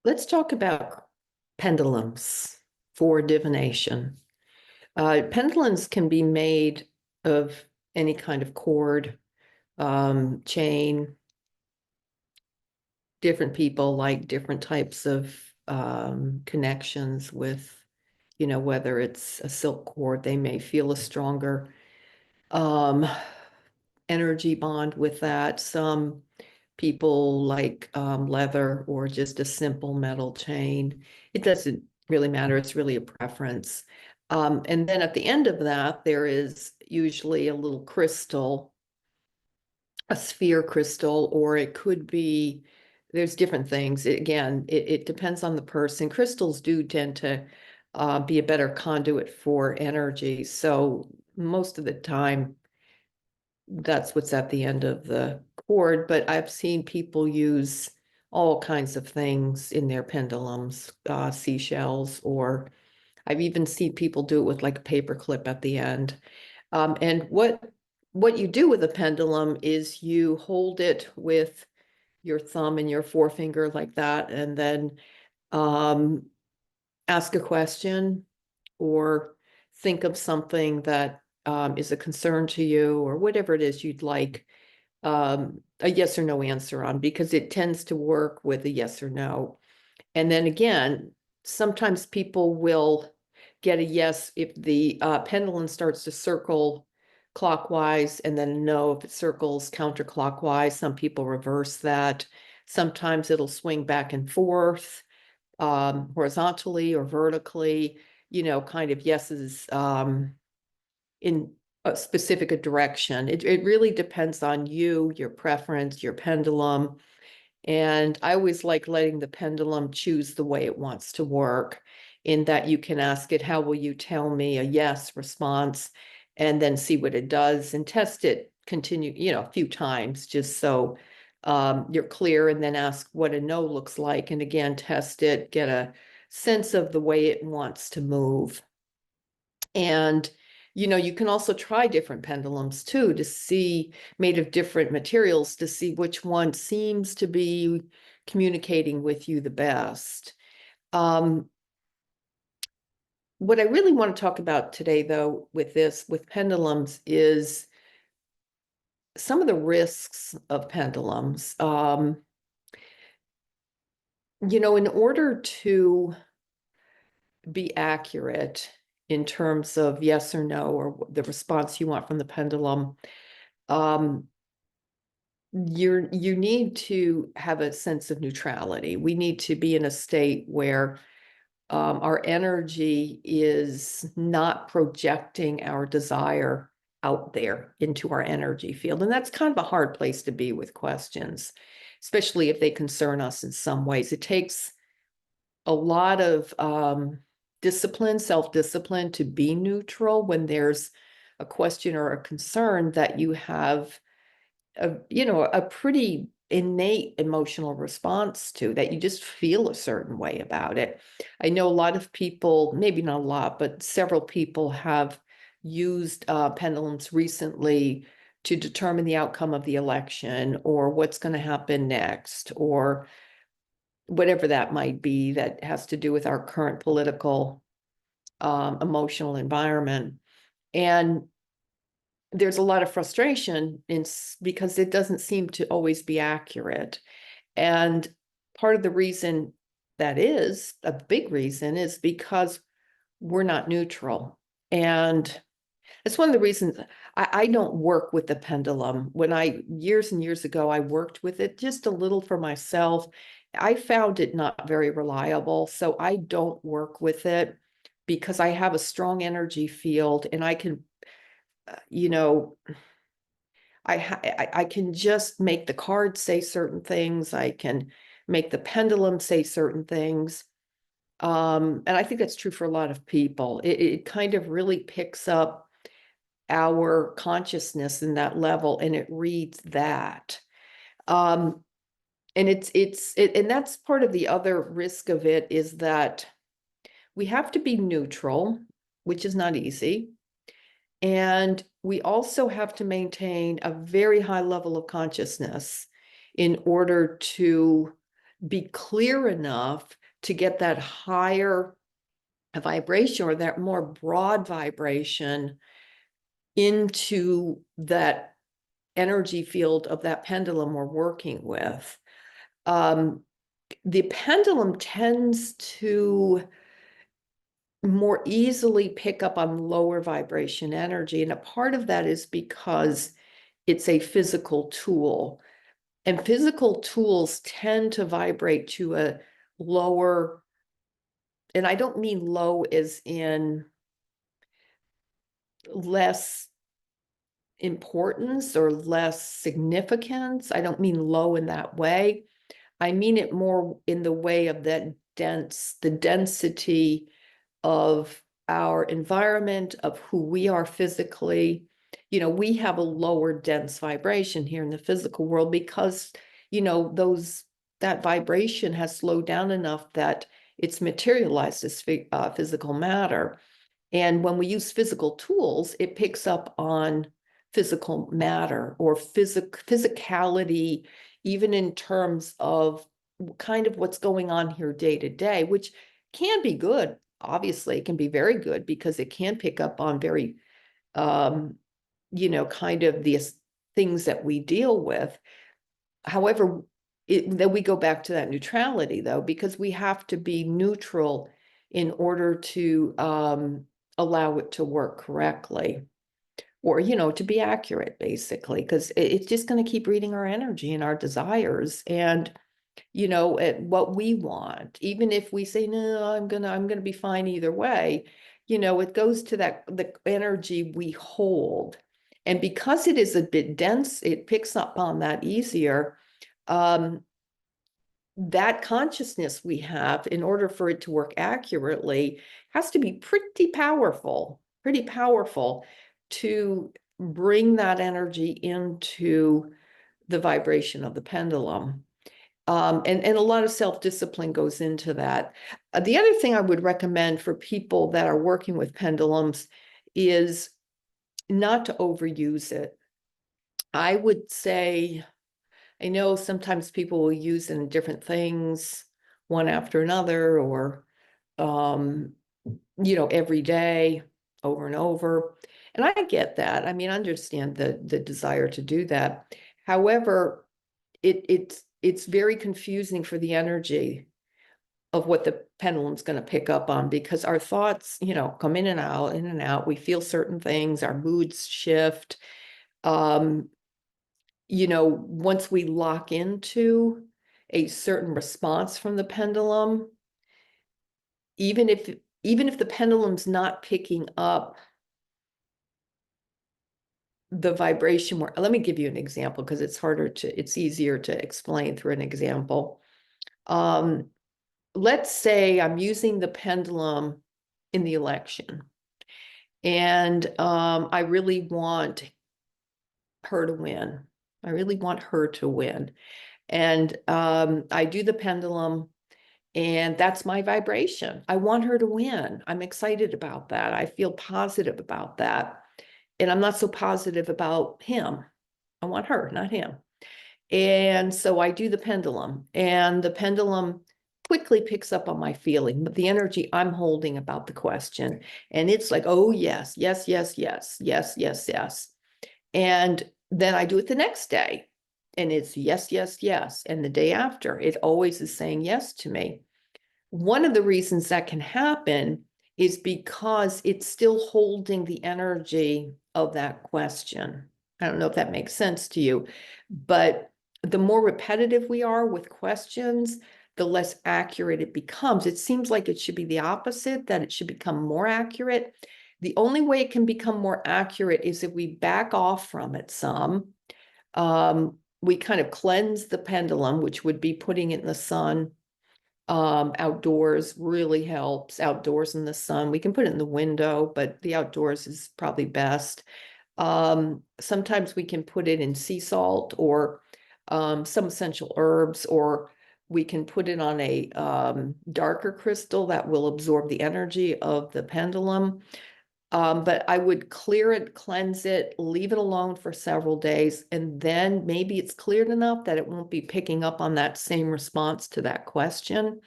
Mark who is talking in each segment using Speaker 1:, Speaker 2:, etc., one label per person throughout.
Speaker 1: Let's talk about pendulums for divination. Pendulums can be made of any kind of cord, chain. Different people like different types of connections with, whether it's a silk cord, they may feel a stronger um, energy bond with that. Some people like leather or just a simple metal chain. It doesn't really matter. It's really a preference. And then at the end of that, there is usually a little crystal, a sphere crystal, or it could be, there's different things. Again, it depends on the person. Crystals do tend to be a better conduit for energy. So most of the time, that's what's at the end of the cord, but I've seen people use all kinds of things in their pendulums, seashells, or I've even seen people do it with like a paper clip at the end. And what you do with a pendulum is you hold it with your thumb and your forefinger like that, and then um, ask a question or think of something that is a concern to you or whatever it is you'd like a yes or no answer on, because it tends to work with a yes or no. And then again, sometimes people will get a yes if the pendulum starts to circle clockwise, and then no if it circles counterclockwise. Some people reverse that. Sometimes it'll swing back and forth, horizontally or vertically, kind of yeses in a specific direction. It really depends on you, your preference, your pendulum. And I always like letting the pendulum choose the way it wants to work, in that you can ask it, how will you tell me a yes response, and then see what it does and test it, continue, a few times, just so you're clear, and then ask what a no looks like. And again, test it, get a sense of the way it wants to move. And you can also try different pendulums too, to see, made of different materials, to see which one seems to be communicating with you the best. Um, what I really want to talk about today, though, with pendulums, is some of the risks of pendulums. In order to be accurate in terms of yes or no, or the response you want from the pendulum, um, you need to have a sense of neutrality. We need to be in a state where our energy is not projecting our desire out there into our energy field. And that's kind of a hard place to be with questions, especially if they concern us in some ways. It takes a lot of discipline, self-discipline, to be neutral when there's a question or a concern that you have a pretty innate emotional response to, that you just feel a certain way about it. I know a lot of people, maybe not a lot, but several people have used pendulums recently to determine the outcome of the election, or what's going to happen next, or whatever that might be that has to do with our current political emotional environment. And there's a lot of frustration because it doesn't seem to always be accurate. And part of the reason, that is a big reason, is because we're not neutral. And it's one of the reasons I don't work with the pendulum. When years and years ago, I worked with it just a little for myself. I found it not very reliable. So I don't work with it, because I have a strong energy field, and I can, you know, I can just make the card say certain things. I can make the pendulum say certain things. And I think that's true for a lot of people. It kind of really picks up our consciousness in that level, and it reads that. Um, and that's part of the other risk of it, is that we have to be neutral, which is not easy. And we also have to maintain a very high level of consciousness in order to be clear enough to get that higher vibration or that more broad vibration into that energy field of that pendulum we're working with. The pendulum tends to more easily pick up on lower vibration energy. And a part of that is because it's a physical tool. And physical tools tend to vibrate to a lower, and I don't mean low as in less importance or less significance. I don't mean low in that way. I mean it more in the way of the density of our environment, of who we are physically. We have a lower dense vibration here in the physical world because, that vibration has slowed down enough that it's materialized as physical matter. And when we use physical tools, it picks up on physical matter or physicality, even in terms of kind of what's going on here day to day, which can be good. Obviously, it can be very good because it can pick up on very, kind of these things that we deal with. However, then we go back to that neutrality, though, because we have to be neutral in order to allow it to work correctly, or to be accurate, basically, because it's just going to keep reading our energy and our desires and what we want. Even if we say no, I'm gonna be fine either way, it goes to the energy we hold. And because it is a bit dense, it picks up on that easier. That consciousness we have, in order for it to work accurately, has to be pretty powerful to bring that energy into the vibration of the pendulum. And a lot of self-discipline goes into that. The other thing I would recommend for people that are working with pendulums is not to overuse it. I would say, I know sometimes people will use it in different things, one after another, or every day, over and over. And I get that. I mean, I understand the desire to do that. However, it's very confusing for the energy of what the pendulum's going to pick up on, because our thoughts, come in and out, in and out. We feel certain things, our moods shift. Once we lock into a certain response from the pendulum, even if the pendulum's not picking up the vibration more. Let me give you an example, because it's easier to explain through an example. Let's say I'm using the pendulum in the election, and I really want her to win. I really want her to win. And I do the pendulum, and that's my vibration. I want her to win. I'm excited about that. I feel positive about that. And I'm not so positive about him. I want her, not him. And so I do the pendulum, and the pendulum quickly picks up on my feeling, but the energy I'm holding about the question. And it's like, oh, yes, yes, yes, yes, yes, yes, yes. And then I do it the next day, and it's yes, yes, yes. And the day after, it always is saying yes to me. One of the reasons that can happen is because it's still holding the energy of that question. I don't know if that makes sense to you, but the more repetitive we are with questions, the less accurate it becomes. It seems like it should be the opposite, that it should become more accurate. The only way it can become more accurate is if we back off from it some. We kind of cleanse the pendulum, which would be putting it in the sun. Outdoors really helps. Outdoors in the sun. We can put it in the window, but the outdoors is probably best. Sometimes we can put it in sea salt, or some essential herbs, or we can put it on a darker crystal that will absorb the energy of the pendulum. But I would clear it, cleanse it, leave it alone for several days, and then maybe it's cleared enough that it won't be picking up on that same response to that question.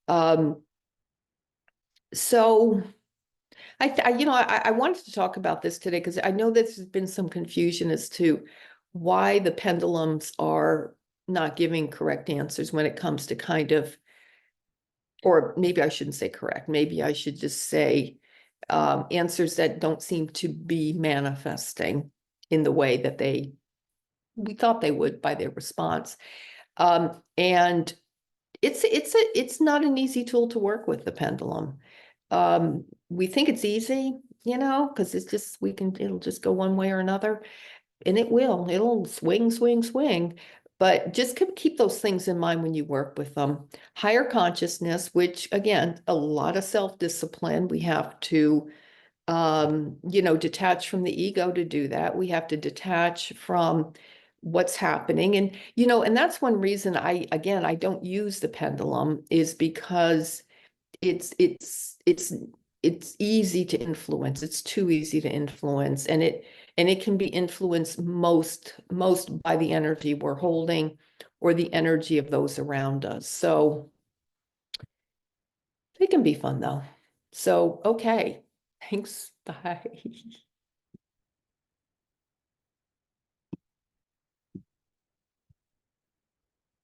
Speaker 1: Um, so I wanted to talk about this today because I know there's been some confusion as to why the pendulums are not giving correct answers when it comes to kind of, or maybe I shouldn't say correct, maybe I should just say answers that don't seem to be manifesting in the way that we thought they would by their response. And it's not an easy tool to work with, the pendulum. We think it's easy, because it's just it'll just go one way or another, and it'll swing, swing, swing. But just keep those things in mind when you work with them. Higher consciousness, which again, a lot of self-discipline. We have to detach from the ego to do that. We have to detach from what's happening. And that's one reason I don't use the pendulum, is because it's it's it's it's easy to influence. It's too easy to influence, and it can be influenced most by the energy we're holding or the energy of those around us. So they can be fun though. So okay. Thanks. Bye.